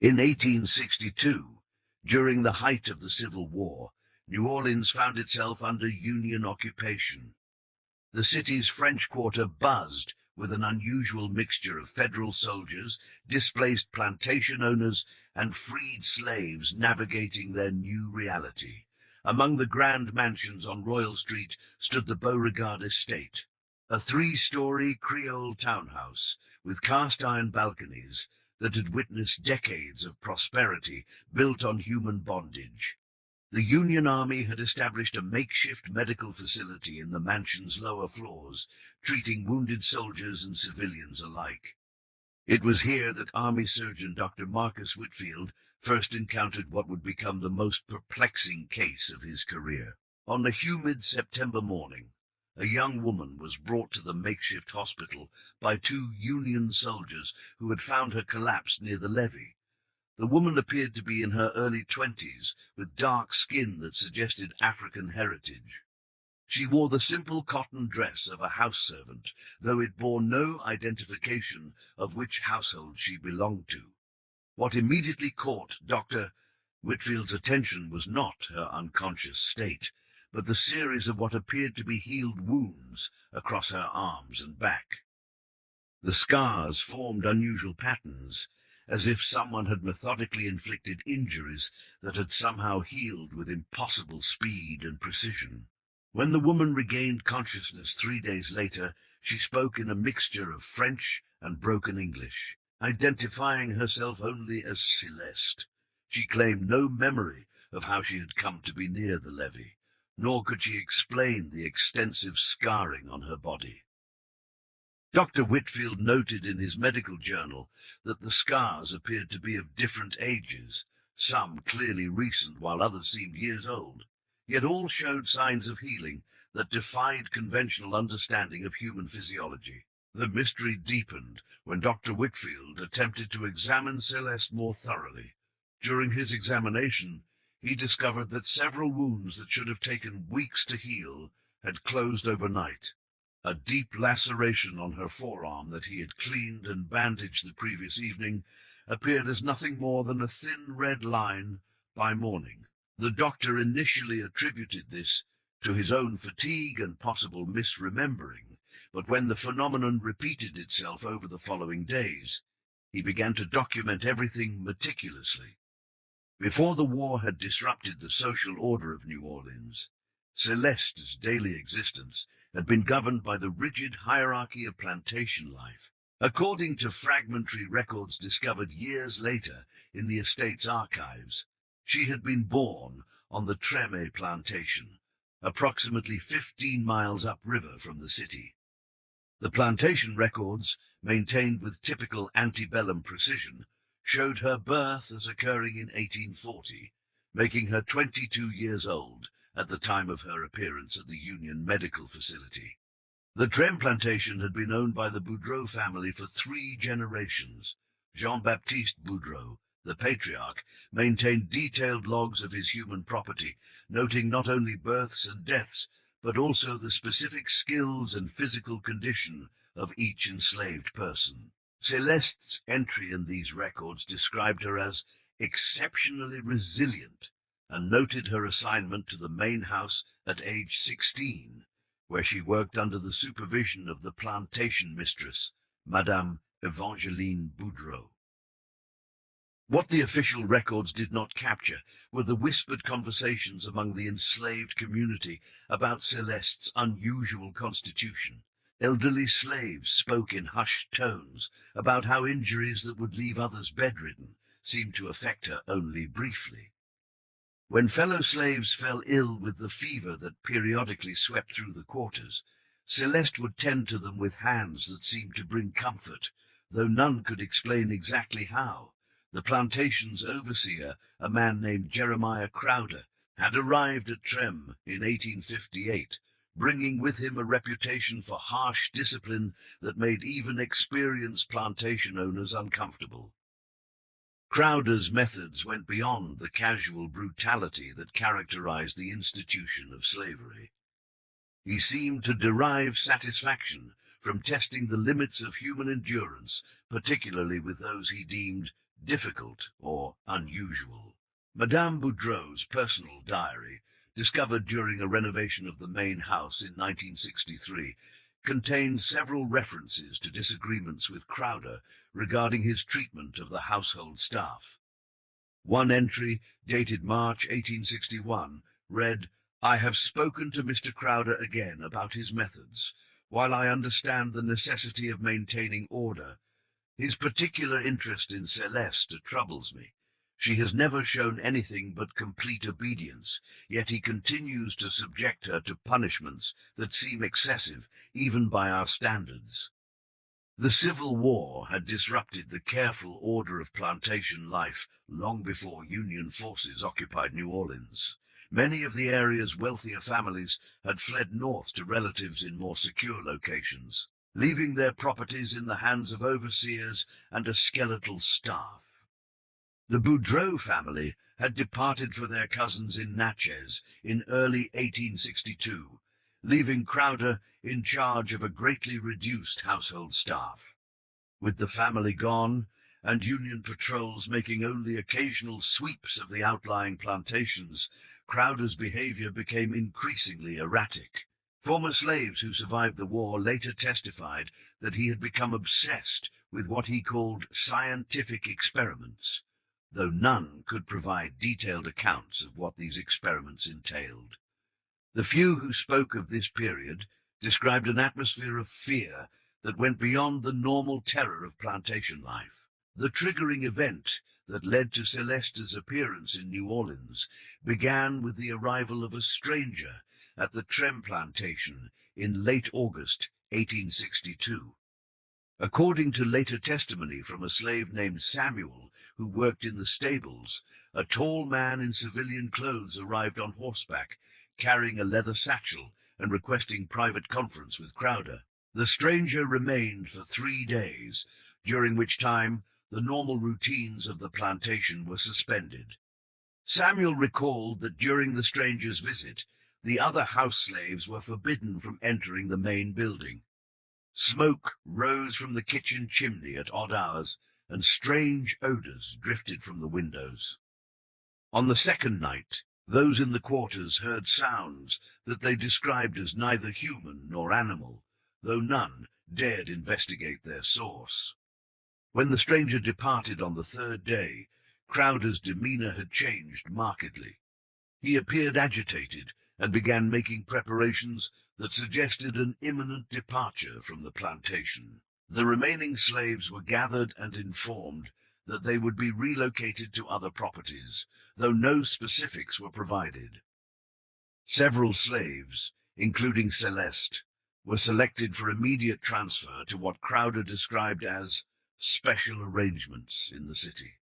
In 1862, during the height of the Civil War, New Orleans found itself under Union occupation. The city's French Quarter buzzed with an unusual mixture of federal soldiers, displaced plantation owners, and freed slaves navigating their new reality. Among the grand mansions on Royal Street stood the Beauregard estate, a three-story Creole townhouse with cast-iron balconies that had witnessed decades of prosperity built on human bondage. The Union Army had established a makeshift medical facility in the mansion's lower floors, treating wounded soldiers and civilians alike. It was here that Army surgeon Dr. Marcus Whitfield first encountered what would become the most perplexing case of his career. On a humid September morning, a young woman was brought to the makeshift hospital by two Union soldiers who had found her collapsed near the levee. The woman appeared to be in her early 20s, with dark skin that suggested African heritage. She wore the simple cotton dress of a house servant, though it bore no identification of which household she belonged to. What immediately caught Dr. Whitfield's attention was not her unconscious state, but the series of what appeared to be healed wounds across her arms and back. The scars formed unusual patterns, as if someone had methodically inflicted injuries that had somehow healed with impossible speed and precision. When the woman regained consciousness 3 days later, she spoke in a mixture of French and broken English, identifying herself only as Celeste. She claimed no memory of how she had come to be near the levee, nor could she explain the extensive scarring on her body. Dr. Whitfield noted in his medical journal that the scars appeared to be of different ages, some clearly recent while others seemed years old, yet all showed signs of healing that defied conventional understanding of human physiology. The mystery deepened when Dr. Whitfield attempted to examine Celeste more thoroughly. During his examination, he discovered that several wounds that should have taken weeks to heal had closed overnight. A deep laceration on her forearm that he had cleaned and bandaged the previous evening appeared as nothing more than a thin red line by morning. The doctor initially attributed this to his own fatigue and possible misremembering, but when the phenomenon repeated itself over the following days, he began to document everything meticulously. Before the war had disrupted the social order of New Orleans, Celeste's daily existence had been governed by the rigid hierarchy of plantation life. According to fragmentary records discovered years later in the estate's archives, she had been born on the Treme plantation, approximately 15 miles upriver from the city. The plantation records, maintained with typical antebellum precision, showed her birth as occurring in 1840, making her 22 years old at the time of her appearance at the Union Medical Facility. The Treme plantation had been owned by the Boudreau family for 3 generations. Jean-Baptiste Boudreau, the patriarch, maintained detailed logs of his human property, noting not only births and deaths, but also the specific skills and physical condition of each enslaved person. Celeste's entry in these records described her as exceptionally resilient and noted her assignment to the main house at age 16, where she worked under the supervision of the plantation mistress, Madame Evangeline Boudreau. What the official records did not capture were the whispered conversations among the enslaved community about Celeste's unusual constitution. Elderly slaves spoke in hushed tones about how injuries that would leave others bedridden seemed to affect her only briefly. When fellow slaves fell ill with the fever that periodically swept through the quarters, Celeste would tend to them with hands that seemed to bring comfort, though none could explain exactly how. The plantation's overseer, a man named Jeremiah Crowder, had arrived at Treme in 1858, bringing with him a reputation for harsh discipline that made even experienced plantation owners uncomfortable. Crowder's methods went beyond the casual brutality that characterized the institution of slavery. He seemed to derive satisfaction from testing the limits of human endurance, particularly with those he deemed difficult or unusual. Madame Boudreau's personal diary, discovered during a renovation of the main house in 1963, contained several references to disagreements with Crowder regarding his treatment of the household staff. One entry, dated March 1861, read, "I have spoken to Mr. Crowder again about his methods. While I understand the necessity of maintaining order, his particular interest in Celeste troubles me. She has never shown anything but complete obedience, yet he continues to subject her to punishments that seem excessive, even by our standards." The Civil War had disrupted the careful order of plantation life long before Union forces occupied New Orleans. Many of the area's wealthier families had fled north to relatives in more secure locations, leaving their properties in the hands of overseers and a skeletal staff. The Boudreau family had departed for their cousins in Natchez in early 1862, leaving Crowder in charge of a greatly reduced household staff. With the family gone, and Union patrols making only occasional sweeps of the outlying plantations, Crowder's behavior became increasingly erratic. Former slaves who survived the war later testified that he had become obsessed with what he called scientific experiments, though none could provide detailed accounts of what these experiments entailed. The few who spoke of this period described an atmosphere of fear that went beyond the normal terror of plantation life. The triggering event that led to Celeste's appearance in New Orleans began with the arrival of a stranger at the Trem plantation in late August 1862. According to later testimony from a slave named Samuel, who worked in the stables, a tall man in civilian clothes arrived on horseback, carrying a leather satchel and requesting private conference with Crowder. The stranger remained for 3 days, during which time the normal routines of the plantation were suspended. Samuel recalled that during the stranger's visit, the other house slaves were forbidden from entering the main building. Smoke rose from the kitchen chimney at odd hours, and strange odors drifted from the windows. On the second night, those in the quarters heard sounds that they described as neither human nor animal, though none dared investigate their source. When the stranger departed on the third day, Crowder's demeanor had changed markedly. He appeared agitated and began making preparations that suggested an imminent departure from the plantation. The remaining slaves were gathered and informed that they would be relocated to other properties, though no specifics were provided. Several slaves, including Celeste, were selected for immediate transfer to what Crowder described as special arrangements in the city.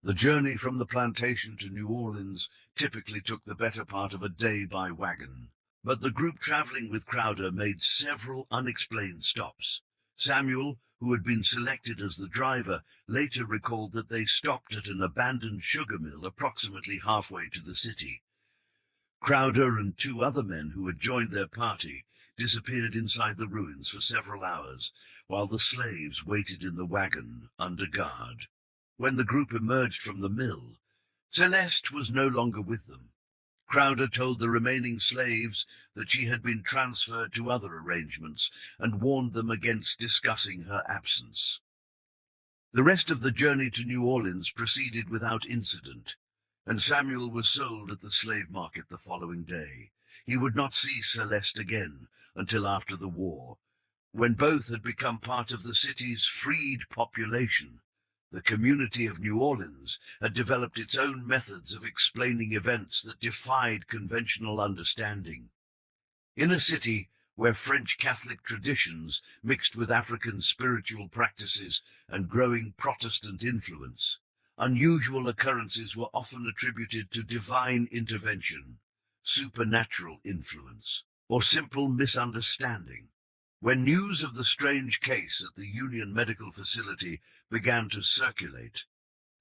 The journey from the plantation to New Orleans typically took the better part of a day by wagon, but the group traveling with Crowder made several unexplained stops. Samuel, who had been selected as the driver, later recalled that they stopped at an abandoned sugar mill approximately halfway to the city. Crowder and 2 other men who had joined their party disappeared inside the ruins for several hours, while the slaves waited in the wagon under guard. When the group emerged from the mill, Celeste was no longer with them. Crowder told the remaining slaves that she had been transferred to other arrangements and warned them against discussing her absence. The rest of the journey to New Orleans proceeded without incident, and Samuel was sold at the slave market the following day. He would not see Celeste again until after the war, when both had become part of the city's freed population. The community of New Orleans had developed its own methods of explaining events that defied conventional understanding. In a city where French Catholic traditions mixed with African spiritual practices and growing Protestant influence, unusual occurrences were often attributed to divine intervention, supernatural influence, or simple misunderstanding. When news of the strange case at the Union Medical Facility began to circulate,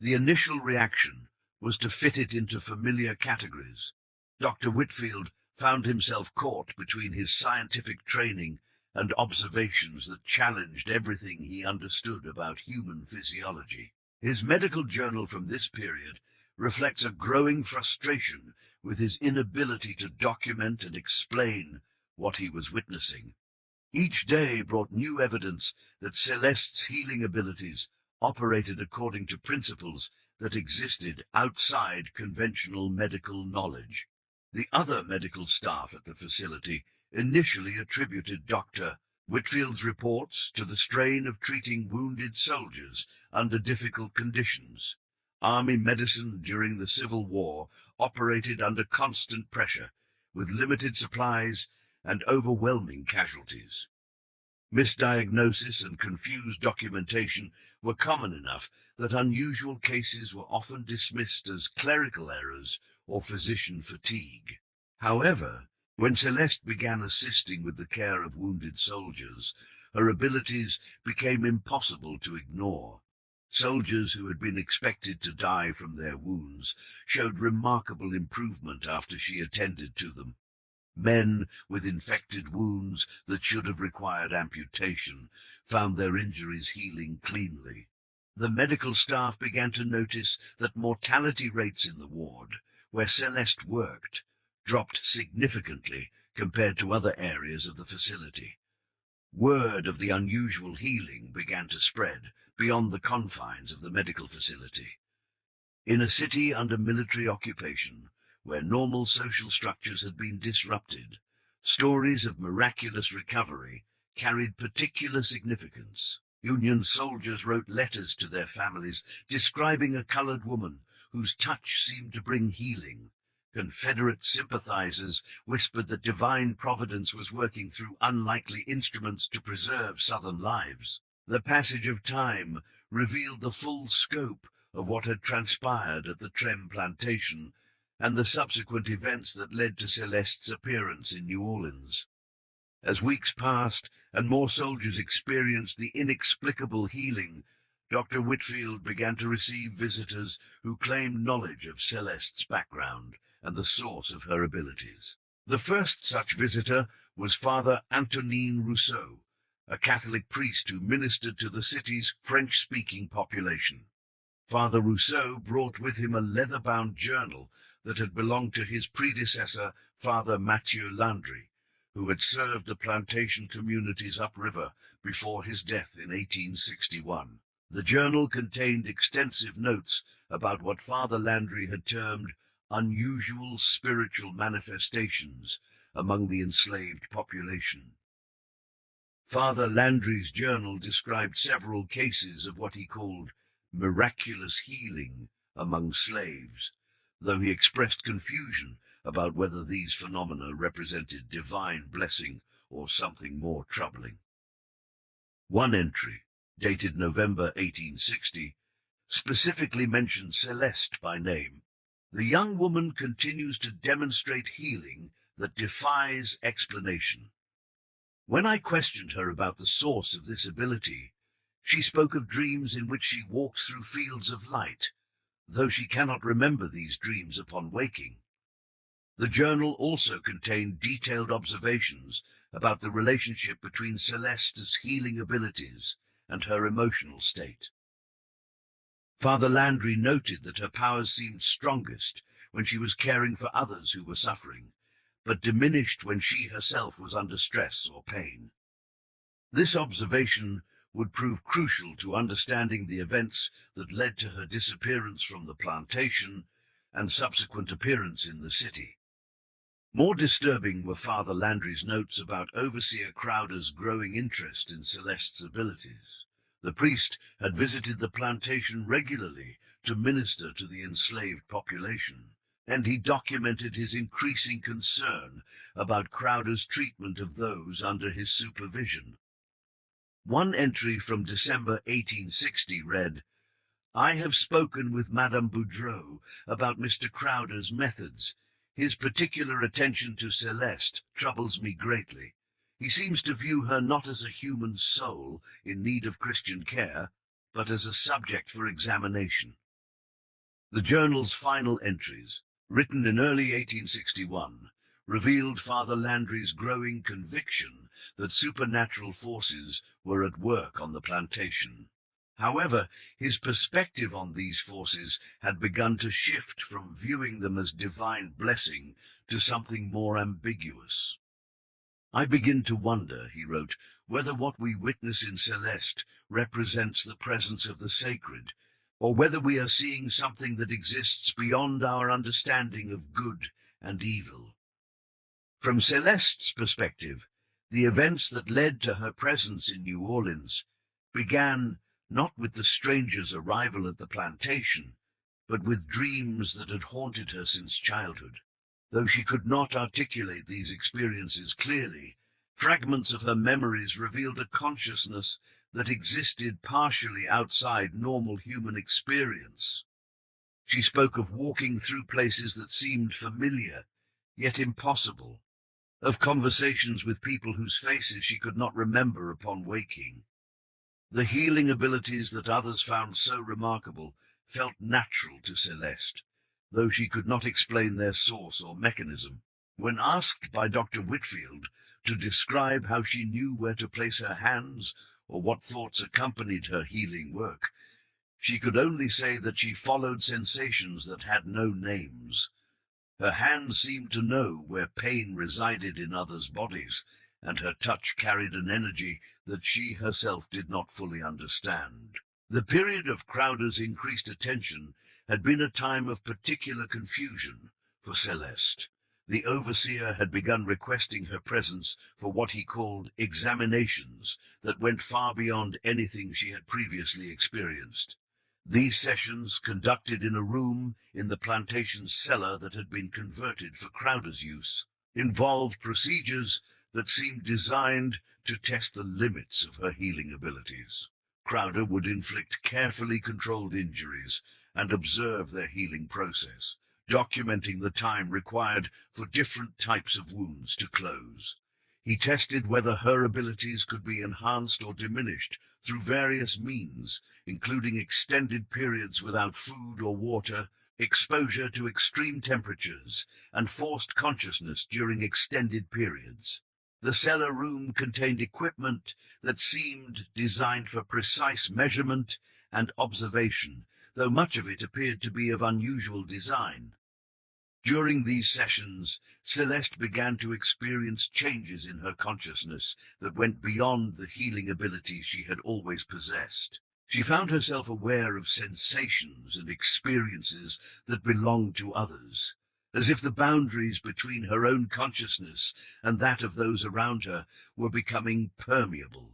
the initial reaction was to fit it into familiar categories. Dr. Whitfield found himself caught between his scientific training and observations that challenged everything he understood about human physiology. His medical journal from this period reflects a growing frustration with his inability to document and explain what he was witnessing. Each day brought new evidence that Celeste's healing abilities operated according to principles that existed outside conventional medical knowledge. The other medical staff at the facility initially attributed Dr. Whitfield's reports to the strain of treating wounded soldiers under difficult conditions. Army medicine during the Civil War operated under constant pressure, with limited supplies and overwhelming casualties. Misdiagnosis and confused documentation were common enough that unusual cases were often dismissed as clerical errors or physician fatigue. However, when Celeste began assisting with the care of wounded soldiers, her abilities became impossible to ignore. Soldiers who had been expected to die from their wounds showed remarkable improvement after she attended to them. Men with infected wounds that should have required amputation found their injuries healing cleanly. The medical staff began to notice that mortality rates in the ward, where Celeste worked, dropped significantly compared to other areas of the facility. Word of the unusual healing began to spread beyond the confines of the medical facility. In a city under military occupation, where normal social structures had been disrupted, stories of miraculous recovery carried particular significance. Union soldiers wrote letters to their families describing a colored woman whose touch seemed to bring healing. Confederate sympathizers whispered that divine providence was working through unlikely instruments to preserve Southern lives. The passage of time revealed the full scope of what had transpired at the Trem plantation and the subsequent events that led to Celeste's appearance in New Orleans. As weeks passed and more soldiers experienced the inexplicable healing, Dr. Whitfield began to receive visitors who claimed knowledge of Celeste's background and the source of her abilities. The first such visitor was Father Antonin Rousseau, a Catholic priest who ministered to the city's French-speaking population. Father Rousseau brought with him a leather-bound journal that had belonged to his predecessor, Father Mathieu Landry, who had served the plantation communities upriver before his death in 1861. The journal contained extensive notes about what Father Landry had termed unusual spiritual manifestations among the enslaved population. Father Landry's journal described several cases of what he called miraculous healing among slaves, though he expressed confusion about whether these phenomena represented divine blessing or something more troubling. One entry, dated November 1860, specifically mentioned Celeste by name. The young woman continues to demonstrate healing that defies explanation. When I questioned her about the source of this ability, she spoke of dreams in which she walked through fields of light, though she cannot remember these dreams upon waking. The journal also contained detailed observations about the relationship between Celeste's healing abilities and her emotional state. Father Landry noted that her powers seemed strongest when she was caring for others who were suffering, but diminished when she herself was under stress or pain. This observation would prove crucial to understanding the events that led to her disappearance from the plantation and subsequent appearance in the city. More disturbing were Father Landry's notes about Overseer Crowder's growing interest in Celeste's abilities. The priest had visited the plantation regularly to minister to the enslaved population, and he documented his increasing concern about Crowder's treatment of those under his supervision. One entry from December 1860 read, "I have spoken with Madame Boudreau about Mr. Crowder's methods. His particular attention to Celeste troubles me greatly. He seems to view her not as a human soul in need of Christian care, but as a subject for examination." The journal's final entries, written in early 1861, revealed Father Landry's growing conviction that supernatural forces were at work on the plantation. However, his perspective on these forces had begun to shift from viewing them as divine blessing to something more ambiguous. "I begin to wonder," he wrote, "whether what we witness in Celeste represents the presence of the sacred, or whether we are seeing something that exists beyond our understanding of good and evil." From Celeste's perspective, the events that led to her presence in New Orleans began not with the stranger's arrival at the plantation, but with dreams that had haunted her since childhood. Though she could not articulate these experiences clearly, fragments of her memories revealed a consciousness that existed partially outside normal human experience. She spoke of walking through places that seemed familiar, yet impossible, of conversations with people whose faces she could not remember upon waking. The healing abilities that others found so remarkable felt natural to Celeste, though she could not explain their source or mechanism. When asked by Dr. Whitfield to describe how she knew where to place her hands or what thoughts accompanied her healing work, she could only say that she followed sensations that had no names. Her hands seemed to know where pain resided in others' bodies, and her touch carried an energy that she herself did not fully understand. The period of Crowder's increased attention had been a time of particular confusion for Celeste. The overseer had begun requesting her presence for what he called examinations that went far beyond anything she had previously experienced. These sessions, conducted in a room in the plantation's cellar that had been converted for Crowder's use, involved procedures that seemed designed to test the limits of her healing abilities. Crowder would inflict carefully controlled injuries and observe their healing process, documenting the time required for different types of wounds to close. He tested whether her abilities could be enhanced or diminished through various means, including extended periods without food or water, exposure to extreme temperatures, and forced consciousness during extended periods. The cellar room contained equipment that seemed designed for precise measurement and observation, though much of it appeared to be of unusual design. During these sessions, Celeste began to experience changes in her consciousness that went beyond the healing abilities she had always possessed. She found herself aware of sensations and experiences that belonged to others, as if the boundaries between her own consciousness and that of those around her were becoming permeable.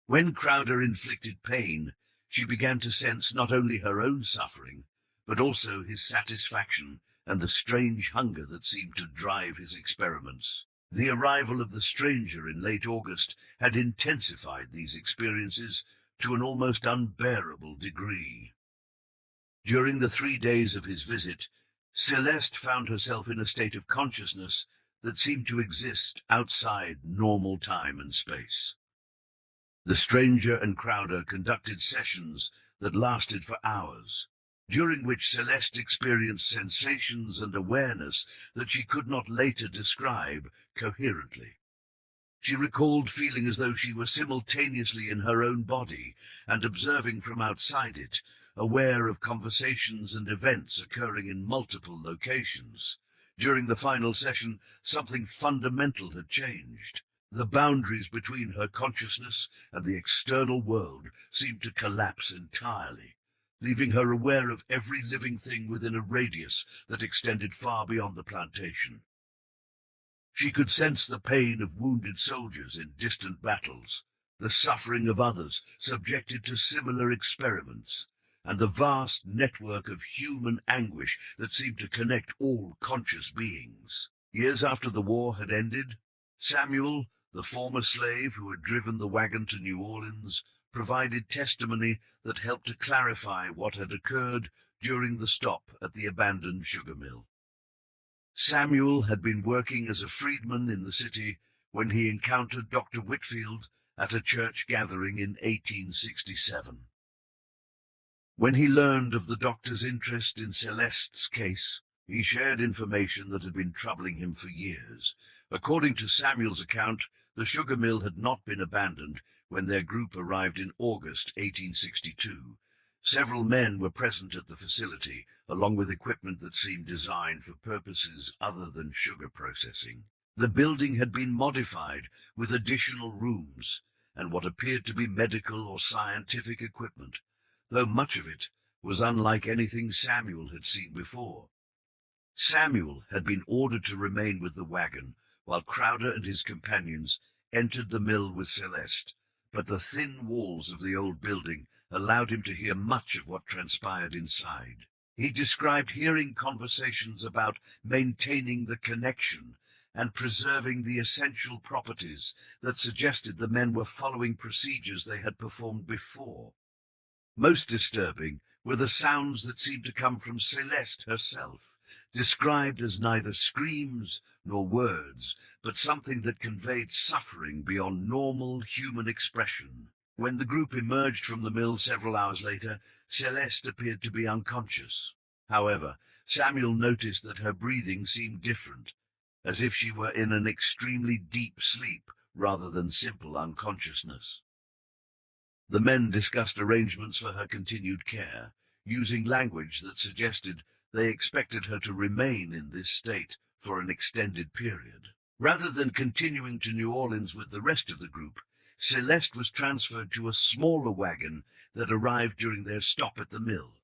When Crowder inflicted pain, she began to sense not only her own suffering, but also his satisfaction and the strange hunger that seemed to drive his experiments. The arrival of the stranger in late August had intensified these experiences to an almost unbearable degree. During the 3 days of his visit, Celeste found herself in a state of consciousness that seemed to exist outside normal time and space. The stranger and Crowder conducted sessions that lasted for hours, during which Celeste experienced sensations and awareness that she could not later describe coherently. She recalled feeling as though she were simultaneously in her own body and observing from outside it, aware of conversations and events occurring in multiple locations. During the final session, something fundamental had changed. The boundaries between her consciousness and the external world seemed to collapse entirely, leaving her aware of every living thing within a radius that extended far beyond the plantation. She could sense the pain of wounded soldiers in distant battles, the suffering of others subjected to similar experiments, and the vast network of human anguish that seemed to connect all conscious beings. Years after the war had ended, Samuel, the former slave who had driven the wagon to New Orleans, provided testimony that helped to clarify what had occurred during the stop at the abandoned sugar mill. Samuel had been working as a freedman in the city when he encountered Dr. Whitfield at a church gathering in 1867. When he learned of the doctor's interest in Celeste's case, he shared information that had been troubling him for years. According to Samuel's account, The sugar mill had not been abandoned when their group arrived in August 1862. Several men were present at the facility, along with equipment that seemed designed for purposes other than sugar processing. The building had been modified with additional rooms and what appeared to be medical or scientific equipment, though much of it was unlike anything Samuel had seen before. Samuel had been ordered to remain with the wagon, while Crowder and his companions entered the mill with Celeste, but the thin walls of the old building allowed him to hear much of what transpired inside. He described hearing conversations about maintaining the connection and preserving the essential properties that suggested the men were following procedures they had performed before. Most disturbing were the sounds that seemed to come from Celeste herself, described as neither screams nor words, but something that conveyed suffering beyond normal human expression. When the group emerged from the mill several hours later, Celeste appeared to be unconscious. However, Samuel noticed that her breathing seemed different, as if she were in an extremely deep sleep rather than simple unconsciousness. The men discussed arrangements for her continued care, using language that suggested they expected her to remain in this state for an extended period. Rather than continuing to New Orleans with the rest of the group, Celeste was transferred to a smaller wagon that arrived during their stop at the mill.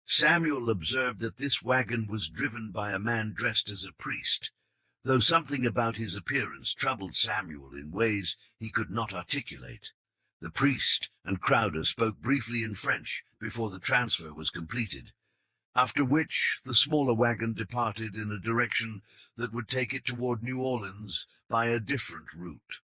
Samuel observed that this wagon was driven by a man dressed as a priest, though something about his appearance troubled Samuel in ways he could not articulate. The priest and Crowder spoke briefly in French before the transfer was completed, after which the smaller wagon departed in a direction that would take it toward New Orleans by a different route.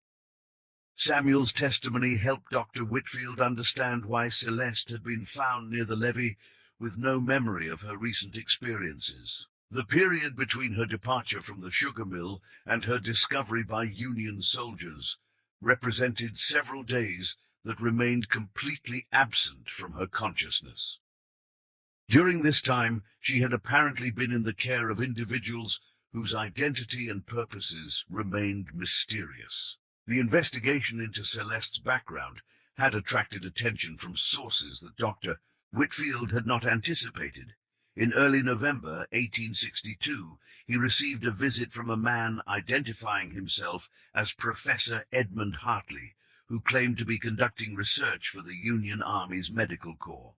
Samuel's testimony helped Dr. Whitfield understand why Celeste had been found near the levee with no memory of her recent experiences. The period between her departure from the sugar mill and her discovery by Union soldiers represented several days that remained completely absent from her consciousness. During this time, she had apparently been in the care of individuals whose identity and purposes remained mysterious. The investigation into Celeste's background had attracted attention from sources that Dr. Whitfield had not anticipated. In early November 1862, he received a visit from a man identifying himself as Professor Edmund Hartley, who claimed to be conducting research for the Union Army's Medical Corps.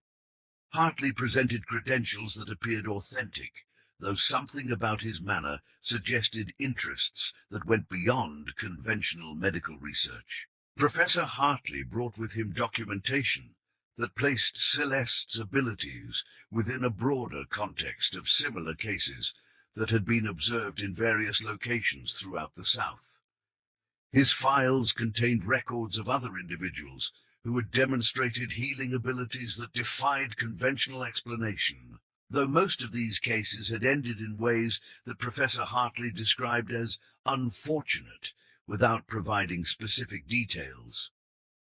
Hartley presented credentials that appeared authentic, though something about his manner suggested interests that went beyond conventional medical research. Professor Hartley brought with him documentation that placed Celeste's abilities within a broader context of similar cases that had been observed in various locations throughout the South. His files contained records of other individuals who had demonstrated healing abilities that defied conventional explanation, though most of these cases had ended in ways that Professor Hartley described as unfortunate, without providing specific details.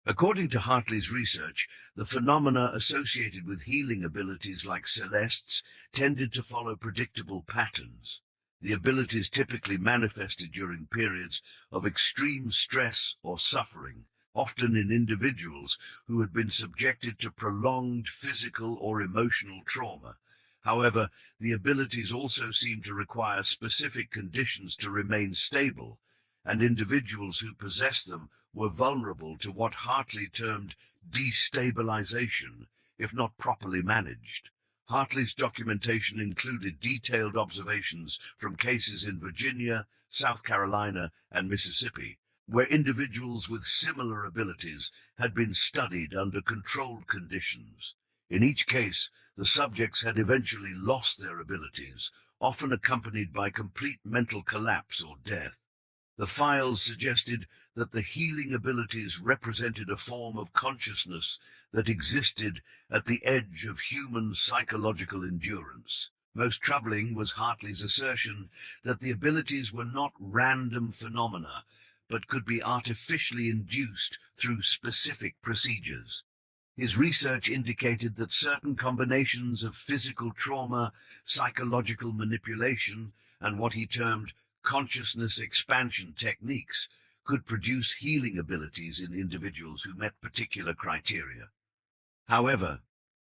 According to Hartley's research, the phenomena associated with healing abilities like Celeste's tended to follow predictable patterns. The abilities typically manifested during periods of extreme stress or suffering, often in individuals who had been subjected to prolonged physical or emotional trauma. However, the abilities also seemed to require specific conditions to remain stable, and individuals who possessed them were vulnerable to what Hartley termed destabilization, if not properly managed. Hartley's documentation included detailed observations from cases in Virginia, South Carolina, and Mississippi, where individuals with similar abilities had been studied under controlled conditions. In each case, the subjects had eventually lost their abilities, often accompanied by complete mental collapse or death. The files suggested that the healing abilities represented a form of consciousness that existed at the edge of human psychological endurance. Most troubling was Hartley's assertion that the abilities were not random phenomena, but could be artificially induced through specific procedures. His research indicated that certain combinations of physical trauma, psychological manipulation, and what he termed consciousness expansion techniques could produce healing abilities in individuals who met particular criteria. However,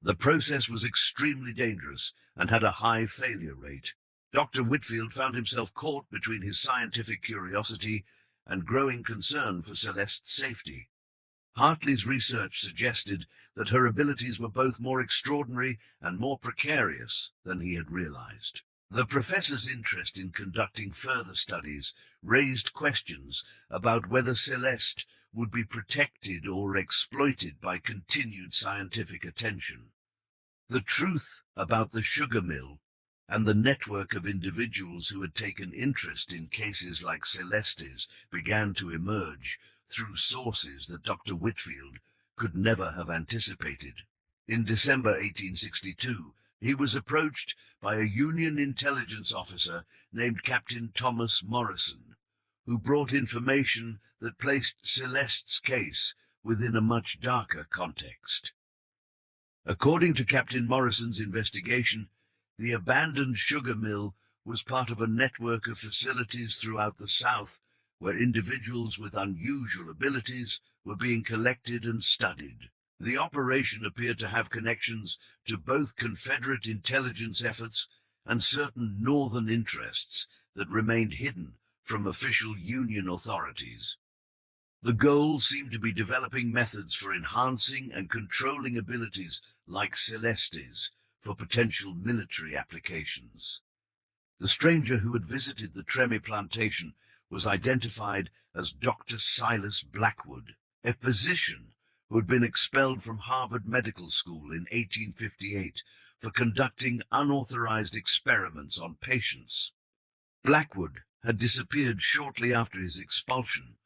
the process was extremely dangerous and had a high failure rate. Dr. Whitfield found himself caught between his scientific curiosity and growing concern for Celeste's safety. Hartley's research suggested that her abilities were both more extraordinary and more precarious than he had realized. The professor's interest in conducting further studies raised questions about whether Celeste would be protected or exploited by continued scientific attention. The truth about the sugar mill and the network of individuals who had taken interest in cases like Celeste's began to emerge through sources that Dr. Whitfield could never have anticipated. In December 1862, he was approached by a Union intelligence officer named Captain Thomas Morrison, who brought information that placed Celeste's case within a much darker context. According to Captain Morrison's investigation, the abandoned sugar mill was part of a network of facilities throughout the South where individuals with unusual abilities were being collected and studied. The operation appeared to have connections to both Confederate intelligence efforts and certain Northern interests that remained hidden from official Union authorities. The goal seemed to be developing methods for enhancing and controlling abilities like Celeste's for potential military applications. The stranger who had visited the Treme plantation was identified as Dr. Silas Blackwood, a physician who had been expelled from Harvard Medical School in 1858 for conducting unauthorized experiments on patients. Blackwood had disappeared shortly after his expulsion,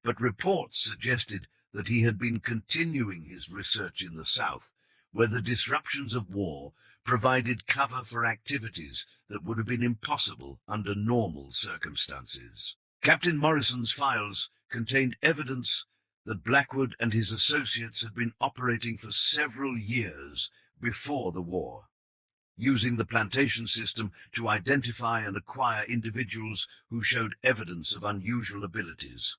but reports suggested that he had been continuing his research in the South, where the disruptions of war provided cover for activities that would have been impossible under normal circumstances. Captain Morrison's files contained evidence that Blackwood and his associates had been operating for several years before the war, using the plantation system to identify and acquire individuals who showed evidence of unusual abilities.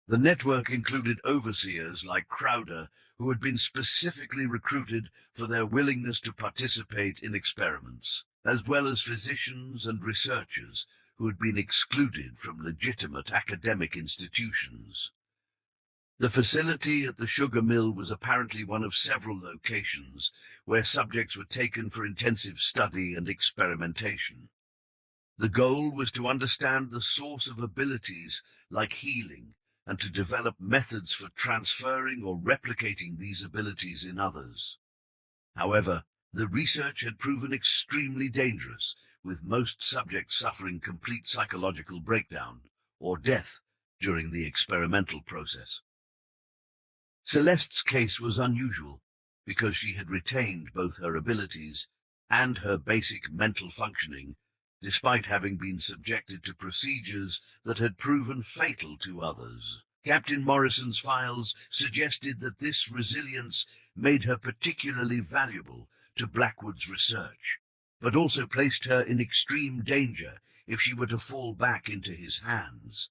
The network included overseers like Crowder, who had been specifically recruited for their willingness to participate in experiments, as well as physicians and researchers who had been excluded from legitimate academic institutions. The facility at the sugar mill was apparently one of several locations where subjects were taken for intensive study and experimentation. The goal was to understand the source of abilities like healing and to develop methods for transferring or replicating these abilities in others. However, the research had proven extremely dangerous, with most subjects suffering complete psychological breakdown or death during the experimental process. Celeste's case was unusual because she had retained both her abilities and her basic mental functioning, despite having been subjected to procedures that had proven fatal to others. Captain Morrison's files suggested that this resilience made her particularly valuable to Blackwood's research, but also placed her in extreme danger if she were to fall back into his hands.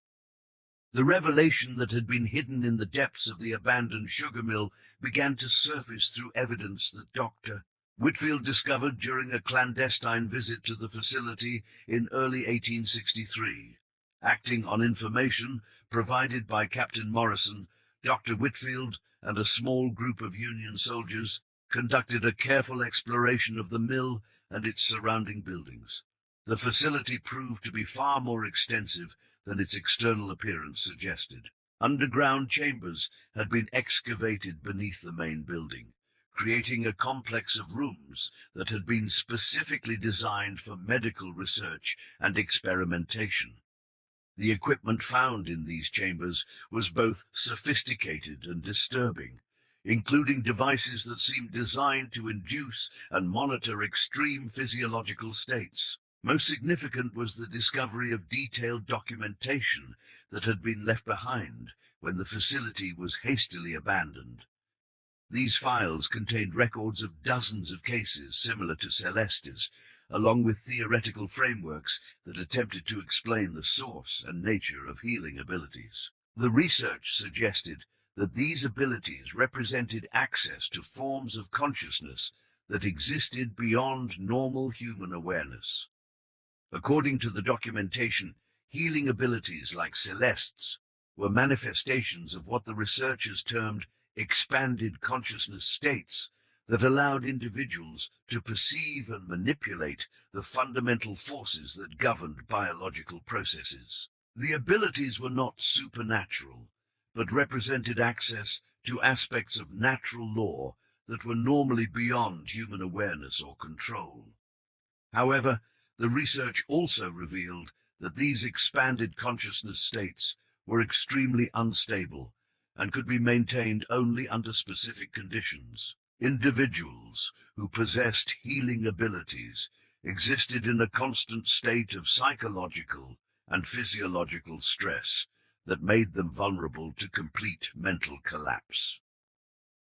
The revelation that had been hidden in the depths of the abandoned sugar mill began to surface through evidence that Dr. Whitfield discovered during a clandestine visit to the facility in early 1863. Acting on information provided by Captain Morrison, Dr. Whitfield and a small group of Union soldiers conducted a careful exploration of the mill and its surrounding buildings. The facility proved to be far more extensive than its external appearance suggested. Underground chambers had been excavated beneath the main building, creating a complex of rooms that had been specifically designed for medical research and experimentation. The equipment found in these chambers was both sophisticated and disturbing, including devices that seemed designed to induce and monitor extreme physiological states. Most significant was the discovery of detailed documentation that had been left behind when the facility was hastily abandoned. These files contained records of dozens of cases similar to Celeste's, along with theoretical frameworks that attempted to explain the source and nature of healing abilities. The research suggested that these abilities represented access to forms of consciousness that existed beyond normal human awareness. According to the documentation, healing abilities like Celeste's were manifestations of what the researchers termed expanded consciousness states that allowed individuals to perceive and manipulate the fundamental forces that governed biological processes. The abilities were not supernatural, but represented access to aspects of natural law that were normally beyond human awareness or control. However, the research also revealed that these expanded consciousness states were extremely unstable and could be maintained only under specific conditions. Individuals who possessed healing abilities existed in a constant state of psychological and physiological stress that made them vulnerable to complete mental collapse.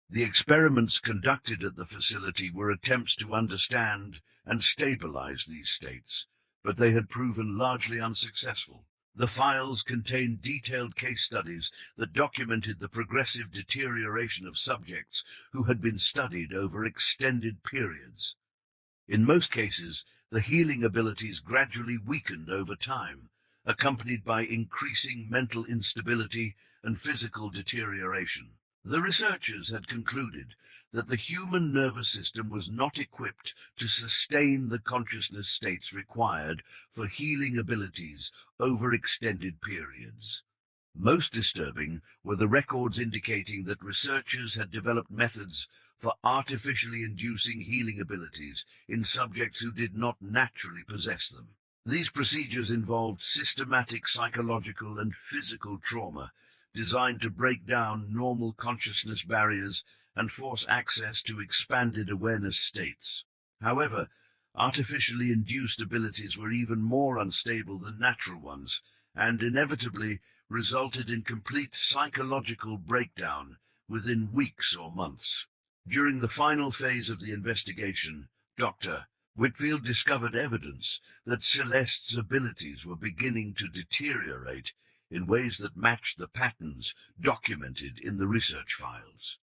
The experiments conducted at the facility were attempts to understand and stabilize these states, but they had proven largely unsuccessful. The files contained detailed case studies that documented the progressive deterioration of subjects who had been studied over extended periods. In most cases, the healing abilities gradually weakened over time, accompanied by increasing mental instability and physical deterioration. The researchers had concluded that the human nervous system was not equipped to sustain the consciousness states required for healing abilities over extended periods. Most disturbing were the records indicating that researchers had developed methods for artificially inducing healing abilities in subjects who did not naturally possess them. These procedures involved systematic psychological and physical trauma designed to break down normal consciousness barriers and force access to expanded awareness states. However, artificially induced abilities were even more unstable than natural ones, and inevitably resulted in complete psychological breakdown within weeks or months. During the final phase of the investigation, Dr. Whitfield discovered evidence that Celeste's abilities were beginning to deteriorate in ways that matched the patterns documented in the research files.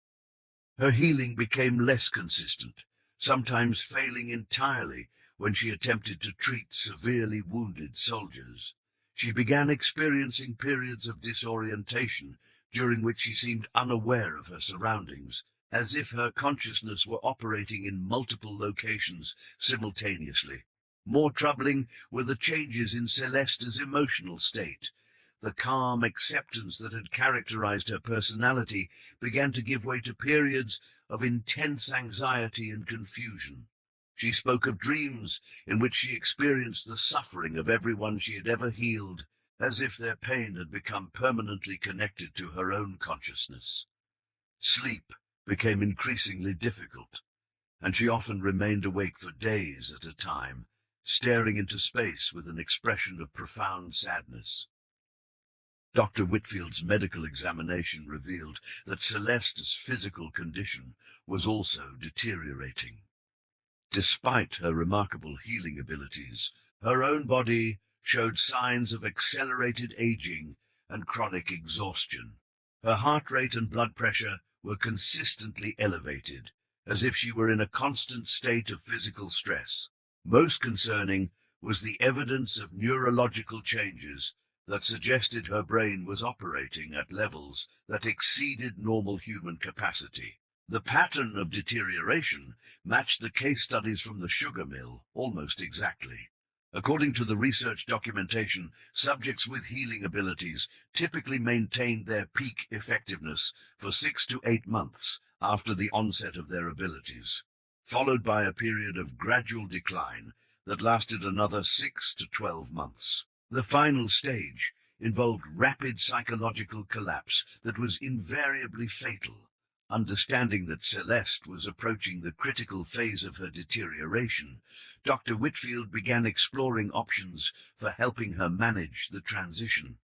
Her healing became less consistent, sometimes failing entirely when she attempted to treat severely wounded soldiers. She began experiencing periods of disorientation during which she seemed unaware of her surroundings, as if her consciousness were operating in multiple locations simultaneously. More troubling were the changes in Celeste's emotional state. The calm acceptance that had characterized her personality began to give way to periods of intense anxiety and confusion. She spoke of dreams in which she experienced the suffering of everyone she had ever healed, as if their pain had become permanently connected to her own consciousness. Sleep became increasingly difficult, and she often remained awake for days at a time, staring into space with an expression of profound sadness. Dr. Whitfield's medical examination revealed that Celeste's physical condition was also deteriorating. Despite her remarkable healing abilities, her own body showed signs of accelerated aging and chronic exhaustion. Her heart rate and blood pressure were consistently elevated, as if she were in a constant state of physical stress. Most concerning was the evidence of neurological changes that suggested her brain was operating at levels that exceeded normal human capacity. The pattern of deterioration matched the case studies from the sugar mill almost exactly. According to the research documentation, subjects with healing abilities typically maintained their peak effectiveness for 6 to 8 months after the onset of their abilities, followed by a period of gradual decline that lasted another 6 to 12 months. The final stage involved rapid psychological collapse that was invariably fatal. Understanding that Celeste was approaching the critical phase of her deterioration, Dr. Whitfield began exploring options for helping her manage the transition.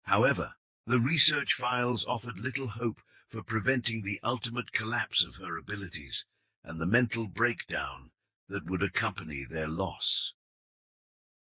However, the research files offered little hope for preventing the ultimate collapse of her abilities and the mental breakdown that would accompany their loss.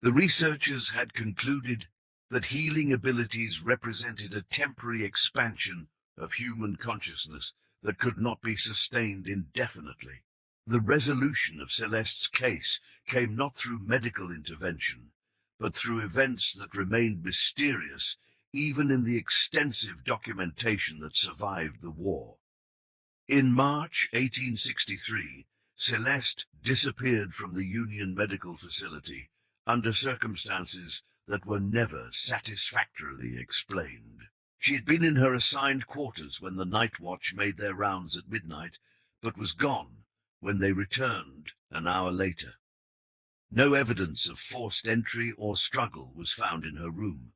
The researchers had concluded that healing abilities represented a temporary expansion of human consciousness that could not be sustained indefinitely. The resolution of Celeste's case came not through medical intervention, but through events that remained mysterious even in the extensive documentation that survived the war. In March 1863, Celeste disappeared from the Union Medical Facility under circumstances that were never satisfactorily explained. She had been in her assigned quarters when the night watch made their rounds at midnight, but was gone when they returned an hour later. No evidence of forced entry or struggle was found in her room,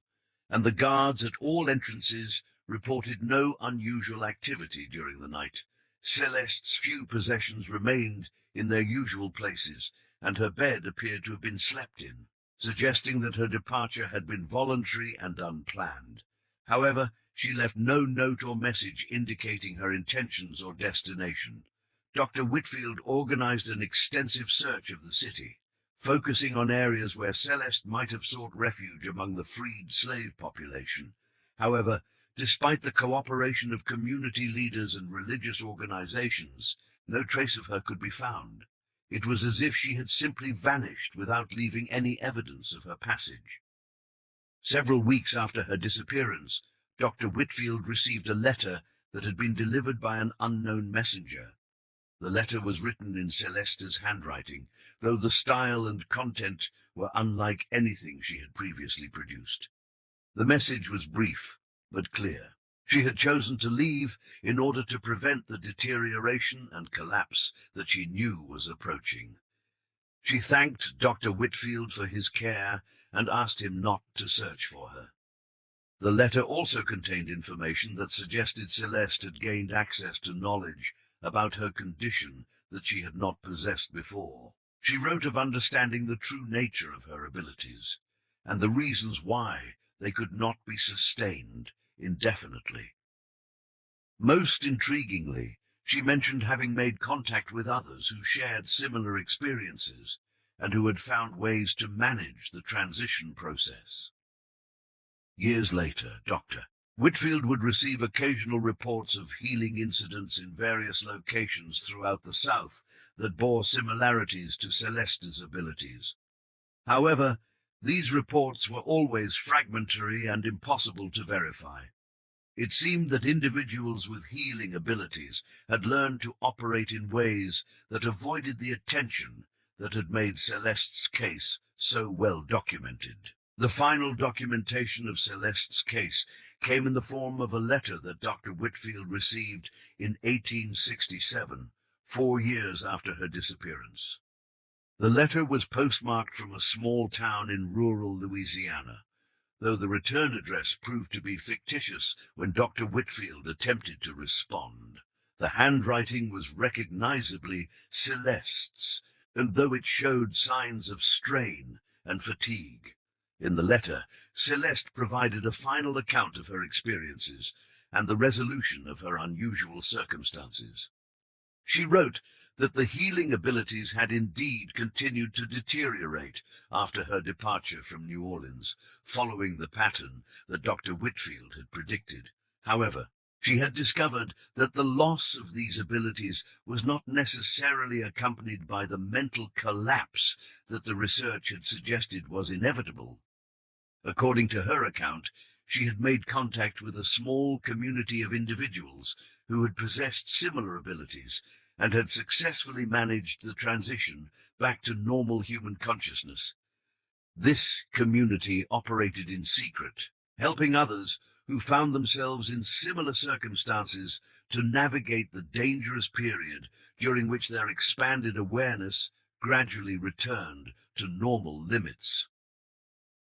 and the guards at all entrances reported no unusual activity during the night. Celeste's few possessions remained in their usual places, and her bed appeared to have been slept in, suggesting that her departure had been voluntary and unplanned. However, she left no note or message indicating her intentions or destination. Dr. Whitfield organized an extensive search of the city, focusing on areas where Celeste might have sought refuge among the freed slave population. However, despite the cooperation of community leaders and religious organizations, no trace of her could be found. It was as if she had simply vanished without leaving any evidence of her passage. Several weeks after her disappearance, Dr. Whitfield received a letter that had been delivered by an unknown messenger. The letter was written in Celeste's handwriting, though the style and content were unlike anything she had previously produced. The message was brief but clear. She had chosen to leave in order to prevent the deterioration and collapse that she knew was approaching. She thanked Dr. Whitfield for his care and asked him not to search for her. The letter also contained information that suggested Celeste had gained access to knowledge about her condition that she had not possessed before. She wrote of understanding the true nature of her abilities and the reasons why they could not be sustained indefinitely. Most intriguingly, she mentioned having made contact with others who shared similar experiences and who had found ways to manage the transition process. Years later, Dr. Whitfield would receive occasional reports of healing incidents in various locations throughout the South that bore similarities to Celeste's abilities. However, these reports were always fragmentary and impossible to verify. It seemed that individuals with healing abilities had learned to operate in ways that avoided the attention that had made Celeste's case so well documented. The final documentation of Celeste's case came in the form of a letter that Dr. Whitfield received in 1867, 4 years after her disappearance. The letter was postmarked from a small town in rural Louisiana, though the return address proved to be fictitious when Dr. Whitfield attempted to respond. The handwriting was recognizably Celeste's, and though it showed signs of strain and fatigue. In the letter, Celeste provided a final account of her experiences and the resolution of her unusual circumstances. She wrote that the healing abilities had indeed continued to deteriorate after her departure from New Orleans, following the pattern that Dr. Whitfield had predicted. However, she had discovered that the loss of these abilities was not necessarily accompanied by the mental collapse that the research had suggested was inevitable. According to her account, she had made contact with a small community of individuals who had possessed similar abilities and had successfully managed the transition back to normal human consciousness. This community operated in secret, helping others who found themselves in similar circumstances to navigate the dangerous period during which their expanded awareness gradually returned to normal limits.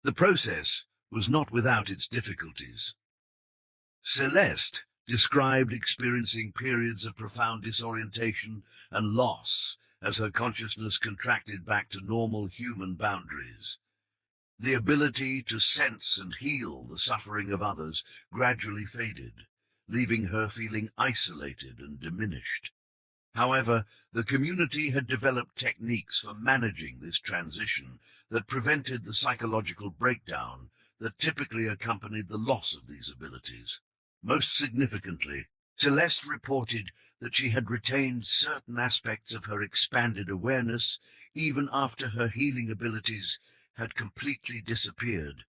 The process was not without its difficulties. Celeste described experiencing periods of profound disorientation and loss as her consciousness contracted back to normal human boundaries. The ability to sense and heal the suffering of others gradually faded, leaving her feeling isolated and diminished. However, the community had developed techniques for managing this transition that prevented the psychological breakdown that typically accompanied the loss of these abilities. Most significantly, Celeste reported that she had retained certain aspects of her expanded awareness even after her healing abilities had completely disappeared.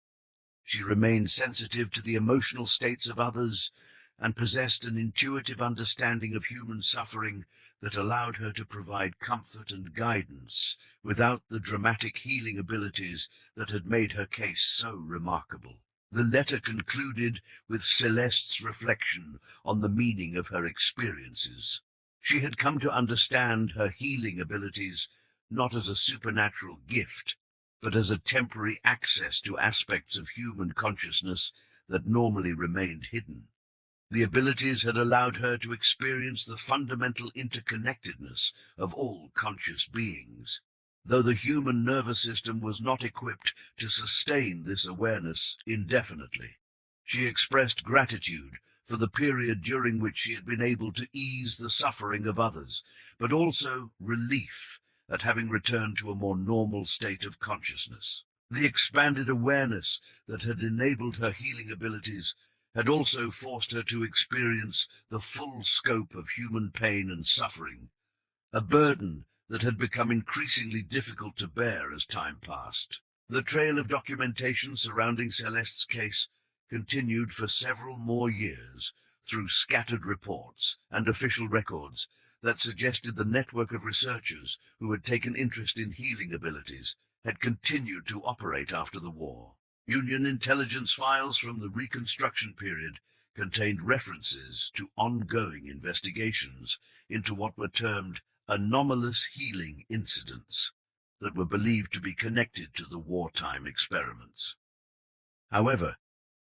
She remained sensitive to the emotional states of others and possessed an intuitive understanding of human suffering that allowed her to provide comfort and guidance without the dramatic healing abilities that had made her case so remarkable. The letter concluded with Celeste's reflection on the meaning of her experiences. She had come to understand her healing abilities not as a supernatural gift, but as a temporary access to aspects of human consciousness that normally remained hidden. The abilities had allowed her to experience the fundamental interconnectedness of all conscious beings, though the human nervous system was not equipped to sustain this awareness indefinitely. She expressed gratitude for the period during which she had been able to ease the suffering of others, but also relief at having returned to a more normal state of consciousness. The expanded awareness that had enabled her healing abilities had also forced her to experience the full scope of human pain and suffering, a burden that had become increasingly difficult to bear as time passed. The trail of documentation surrounding Celeste's case continued for several more years through scattered reports and official records that suggested the network of researchers who had taken interest in healing abilities had continued to operate after the war. Union intelligence files from the Reconstruction period contained references to ongoing investigations into what were termed anomalous healing incidents that were believed to be connected to the wartime experiments. However,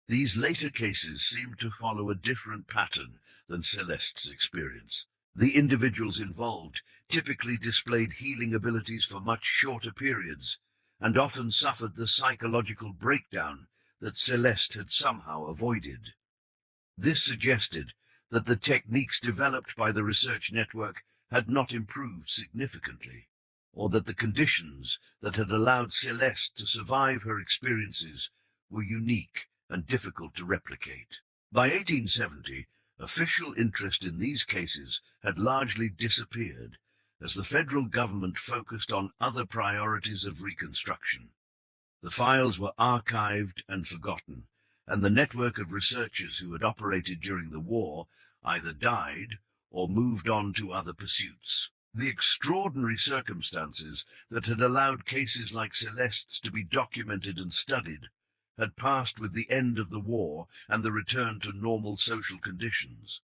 these later cases seemed to follow a different pattern than Celeste's experience. The individuals involved typically displayed healing abilities for much shorter periods and often suffered the psychological breakdown that Celeste had somehow avoided. This suggested that the techniques developed by the research network had not improved significantly, or that the conditions that had allowed Celeste to survive her experiences were unique and difficult to replicate. By 1870, official interest in these cases had largely disappeared as the federal government focused on other priorities of Reconstruction. The files were archived and forgotten, and the network of researchers who had operated during the war either died or moved on to other pursuits. The extraordinary circumstances that had allowed cases like Celeste's to be documented and studied had passed with the end of the war and the return to normal social conditions.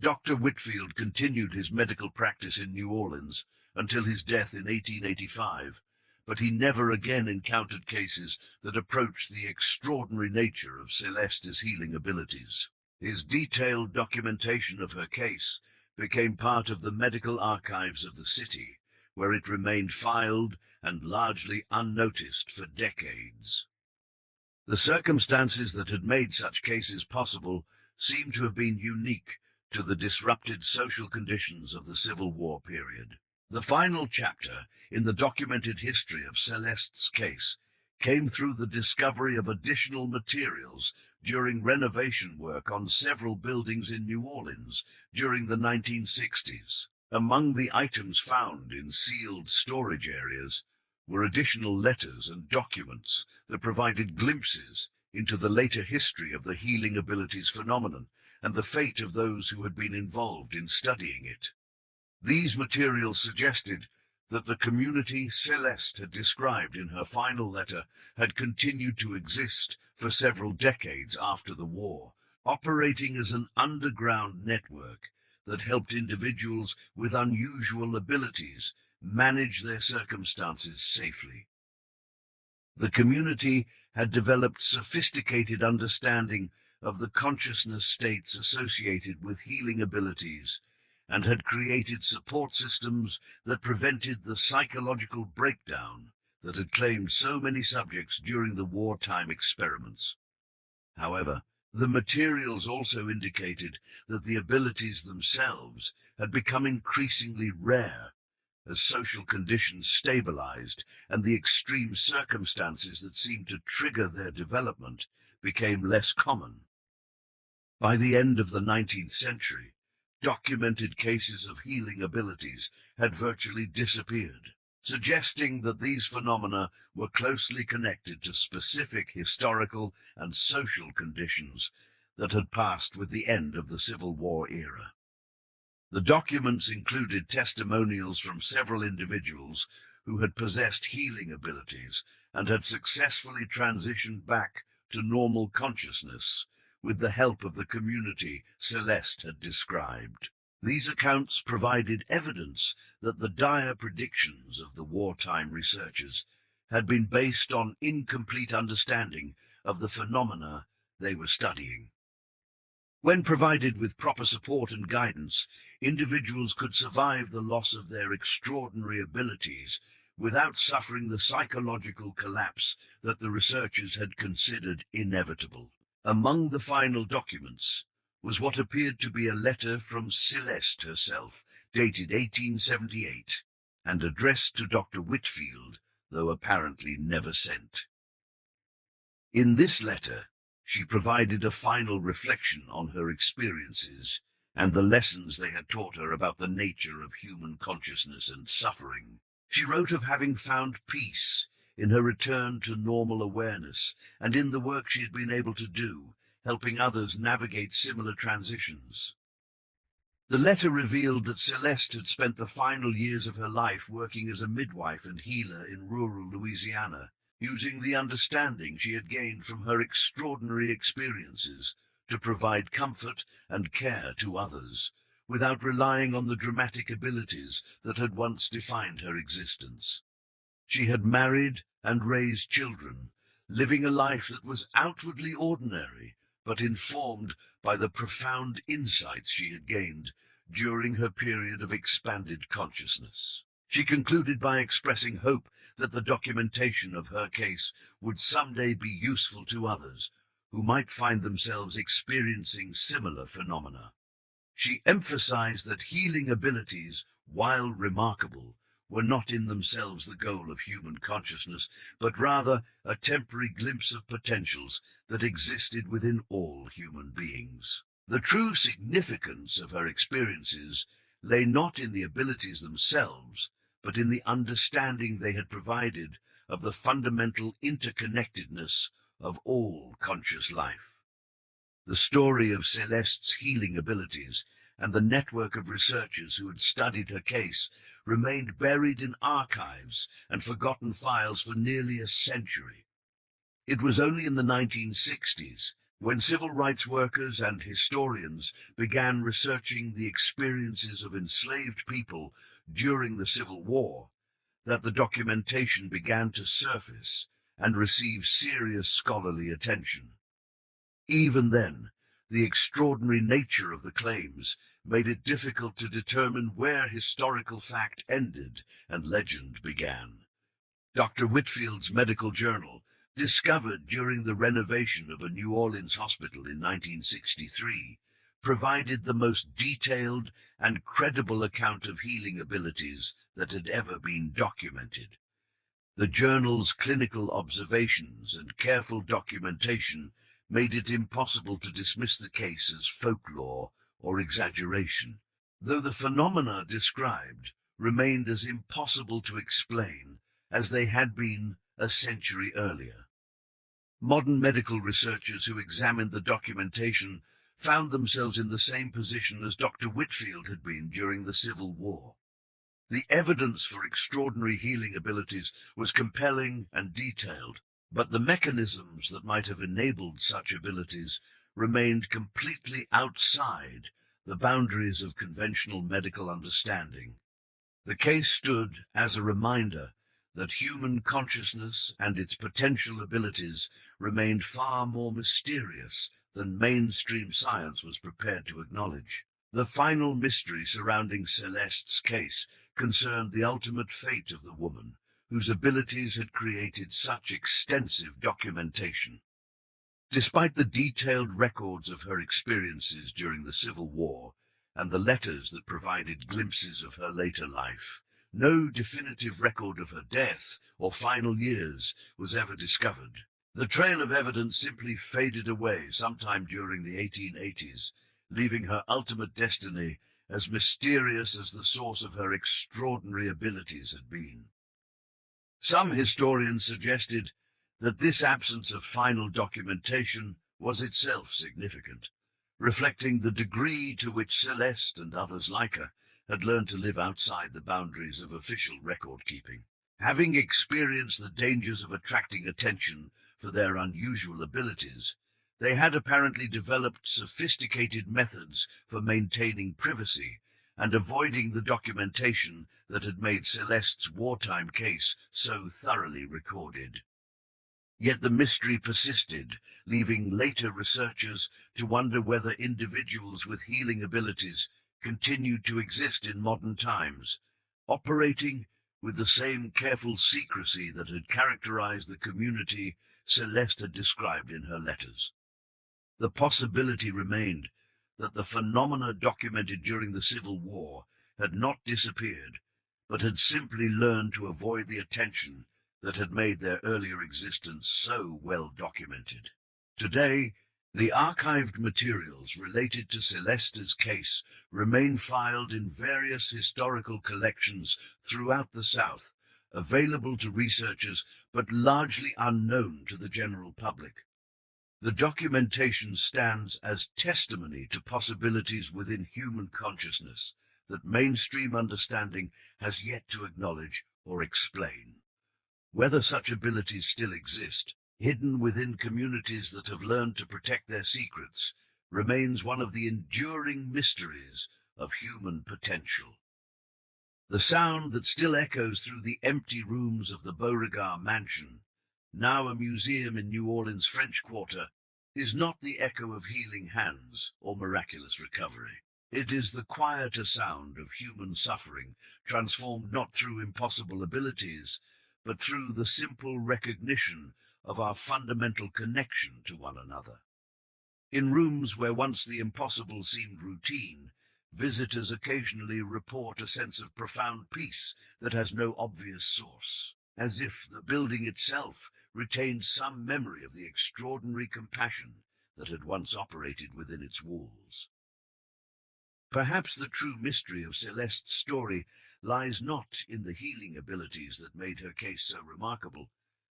Dr. Whitfield continued his medical practice in New Orleans until his death in 1885, but he never again encountered cases that approached the extraordinary nature of Celeste's healing abilities. His detailed documentation of her case became part of the medical archives of the city, where it remained filed and largely unnoticed for decades. The circumstances that had made such cases possible seem to have been unique to the disrupted social conditions of the Civil War period. The final chapter in the documented history of Celeste's case came through the discovery of additional materials during renovation work on several buildings in New Orleans during the 1960s. Among the items found in sealed storage areas were additional letters and documents that provided glimpses into the later history of the healing abilities phenomenon and the fate of those who had been involved in studying it. These materials suggested that the community Celeste had described in her final letter had continued to exist for several decades after the war, operating as an underground network that helped individuals with unusual abilities manage their circumstances safely. The community had developed sophisticated understanding of the consciousness states associated with healing abilities and had created support systems that prevented the psychological breakdown that had claimed so many subjects during the wartime experiments. However, The materials also indicated that the abilities themselves had become increasingly rare as social conditions stabilized and the extreme circumstances that seemed to trigger their development became less common. By the end of the 19th century, documented cases of healing abilities had virtually disappeared, suggesting that these phenomena were closely connected to specific historical and social conditions that had passed with the end of the Civil War era. The documents included testimonials from several individuals who had possessed healing abilities and had successfully transitioned back to normal consciousness with the help of the community Celeste had described. These accounts provided evidence that the dire predictions of the wartime researchers had been based on incomplete understanding of the phenomena they were studying. When provided with proper support and guidance, individuals could survive the loss of their extraordinary abilities without suffering the psychological collapse that the researchers had considered inevitable. Among the final documents was what appeared to be a letter from Celeste herself, dated 1878, and addressed to Dr. Whitfield, though apparently never sent. In this letter, she provided a final reflection on her experiences and the lessons they had taught her about the nature of human consciousness and suffering. She wrote of having found peace in her return to normal awareness and in the work she had been able to do, helping others navigate similar transitions. The letter revealed that Celeste had spent the final years of her life working as a midwife and healer in rural Louisiana, using the understanding she had gained from her extraordinary experiences to provide comfort and care to others, without relying on the dramatic abilities that had once defined her existence. She had married and raised children, living a life that was outwardly ordinary, but informed by the profound insights she had gained during her period of expanded consciousness. She concluded by expressing hope that the documentation of her case would someday be useful to others who might find themselves experiencing similar phenomena. She emphasized that healing abilities, while remarkable, were not in themselves the goal of human consciousness, but rather a temporary glimpse of potentials that existed within all human beings. The true significance of her experiences lay not in the abilities themselves, but in the understanding they had provided of the fundamental interconnectedness of all conscious life. The story of Celeste's healing abilities and the network of researchers who had studied her case remained buried in archives and forgotten files for nearly a century. It was only in the 1960s, when civil rights workers and historians began researching the experiences of enslaved people during the Civil War, that the documentation began to surface and receive serious scholarly attention. Even then, the extraordinary nature of the claims made it difficult to determine where historical fact ended and legend began. Dr. Whitfield's medical journal, discovered during the renovation of a New Orleans hospital in 1963, provided the most detailed and credible account of healing abilities that had ever been documented. The journal's clinical observations and careful documentation made it impossible to dismiss the case as folklore or exaggeration, though the phenomena described remained as impossible to explain as they had been a century earlier. Modern medical researchers who examined the documentation found themselves in the same position as Dr. Whitfield had been during the Civil War. The evidence for extraordinary healing abilities was compelling and detailed, but the mechanisms that might have enabled such abilities remained completely outside the boundaries of conventional medical understanding. The case stood as a reminder that human consciousness and its potential abilities remained far more mysterious than mainstream science was prepared to acknowledge. The final mystery surrounding Celeste's case concerned the ultimate fate of the woman whose abilities had created such extensive documentation. Despite the detailed records of her experiences during the Civil War and the letters that provided glimpses of her later life, no definitive record of her death or final years was ever discovered. The trail of evidence simply faded away sometime during the 1880s, leaving her ultimate destiny as mysterious as the source of her extraordinary abilities had been. Some historians suggested that this absence of final documentation was itself significant, reflecting the degree to which Celeste and others like her had learned to live outside the boundaries of official record-keeping. Having experienced the dangers of attracting attention for their unusual abilities, they had apparently developed sophisticated methods for maintaining privacy and avoiding the documentation that had made Celeste's wartime case so thoroughly recorded. Yet the mystery persisted, leaving later researchers to wonder whether individuals with healing abilities continued to exist in modern times, operating with the same careful secrecy that had characterized the community Celeste had described in her letters. The possibility remained that the phenomena documented during the Civil War had not disappeared, but had simply learned to avoid the attention that had made their earlier existence so well documented. Today, the archived materials related to Celeste's case remain filed in various historical collections throughout the South, available to researchers but largely unknown to the general public. The documentation stands as testimony to possibilities within human consciousness that mainstream understanding has yet to acknowledge or explain. Whether such abilities still exist, hidden within communities that have learned to protect their secrets, remains one of the enduring mysteries of human potential. The sound that still echoes through the empty rooms of the Beauregard mansion, now a museum in New Orleans' French Quarter, is not the echo of healing hands or miraculous recovery. It is the quieter sound of human suffering, transformed not through impossible abilities, but through the simple recognition of our fundamental connection to one another. In rooms where once the impossible seemed routine, visitors occasionally report a sense of profound peace that has no obvious source, as if the building itself retained some memory of the extraordinary compassion that had once operated within its walls. Perhaps the true mystery of Celeste's story lies not in the healing abilities that made her case so remarkable,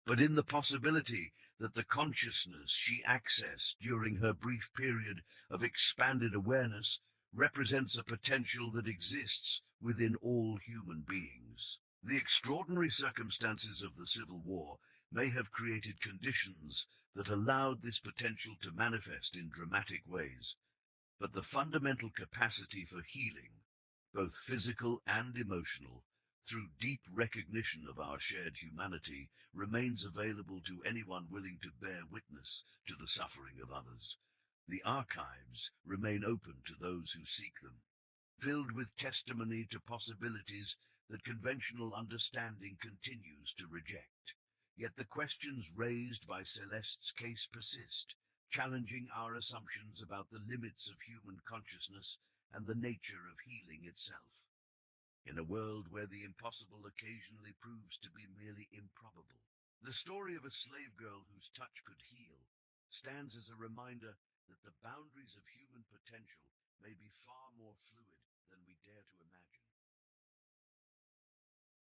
but in the possibility that the consciousness she accessed during her brief period of expanded awareness represents a potential that exists within all human beings. The extraordinary circumstances of the Civil War may have created conditions that allowed this potential to manifest in dramatic ways, but the fundamental capacity for healing, both physical and emotional, through deep recognition of our shared humanity, remains available to anyone willing to bear witness to the suffering of others. The archives remain open to those who seek them, filled with testimony to possibilities that conventional understanding continues to reject. Yet the questions raised by Celeste's case persist, challenging our assumptions about the limits of human consciousness and the nature of healing itself. In a world where the impossible occasionally proves to be merely improbable, the story of a slave girl whose touch could heal stands as a reminder that the boundaries of human potential may be far more fluid than we dare to imagine.